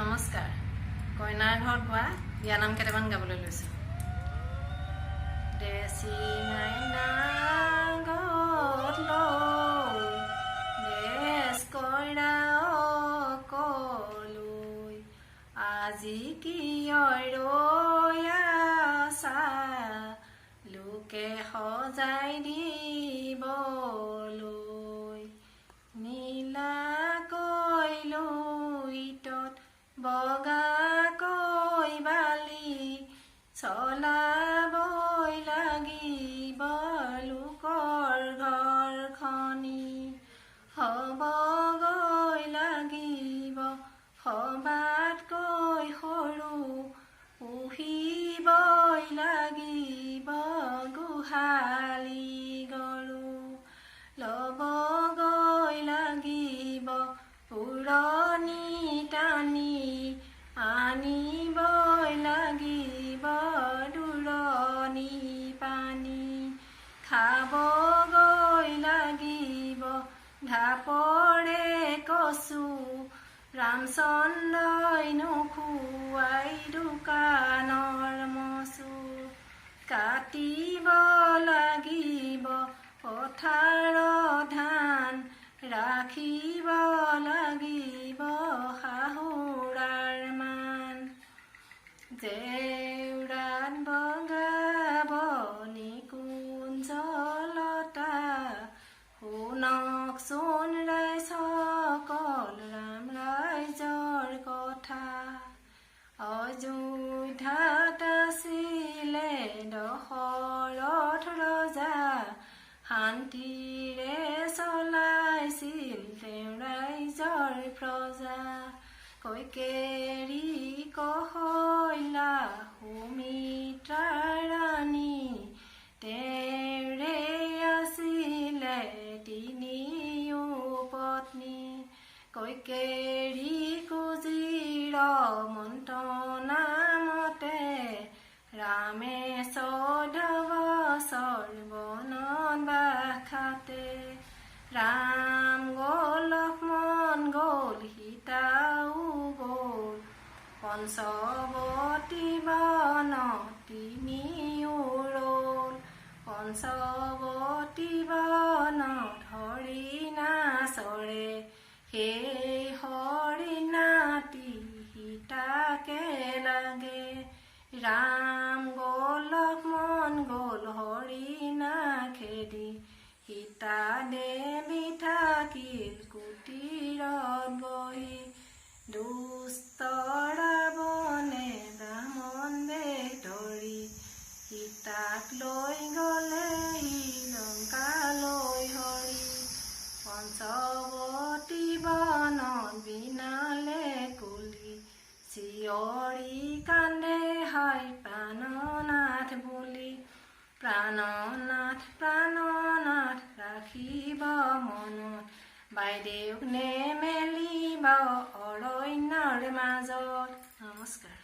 নমস্কাৰ কইনাৰ ঘৰত গোৱা বিয়ানাম কেইটামান গাবলৈ লৈছোঁ। দেশী মাইনা গত লৈ দেশ কইনা অকলৈ আজি কি ৰৈয়াছা লোকে সজাই দিবলৈ নীলা কৈলুইটত বগাকৈ বালি চলাবই লাগিব লোকৰ ঘৰখনি হ'বগৈ লাগিব সবাতকৈ সৰু পুহিবই লাগিব গোহালি গৰু ল'বগৈ লাগিব পুৰণি টানি আনিবই লাগিব দূৰণি পানী খাবগৈ লাগিব ঢাপৰে কচু ৰামচন্দ্ৰই নোখোৱাই দোকানৰ মচু কাটিব লাগিব পথাৰত ধান ৰাখিব লাগিব শাহুৰাৰ মান জেউৰাত বগাবনি কুঞ্জলতা শুনক চোন ৰাইজ সকল ৰাম ৰাইজৰ কথা অযোধ্যাত আছিলে দশৰথ ৰজা শান্তিৰে চলাইছিল তেওঁ ৰাইজৰ প্ৰজা কৈকেৰী কশল্যা সুমিত্ৰা ৰাণী তেওঁৰে আছিলে তিনিও পত্নী কৈকেৰী কুজিৰ মন্ত্ৰণা মতে ৰামে 14 বছৰ বনত বাস খাটে ৰাম গ'ল লক্ষ্মণ গ'ল সীতাও গ'ল পঞ্চৱতী বনত তিনিও ৰ'ল পঞ্চৱতী বনত হৰিণা চৰে সেই হৰিণাটি সীতাকে লাগে ৰাম গ'ল লক্ষ্মণ গ'ল হৰিণা খেদি সীতা দেৱী থাকিল কুটিৰত বহি দুষ্ট ৰাৱণে ব্ৰাহ্মণ বেশ ধৰি সীতাক লৈ গ'লেহি লংকালৈ হৰি পঞ্চৱতী বনত বিনালে কুলি চিঞৰি কান্দে হাই প্ৰাণনাথ বুলি প্ৰাণনাথ প্ৰাণনাথ ৰাখিব মনত বাইদেউক নেমেলিব অৰণ্যৰ মাজত। নমস্কাৰ।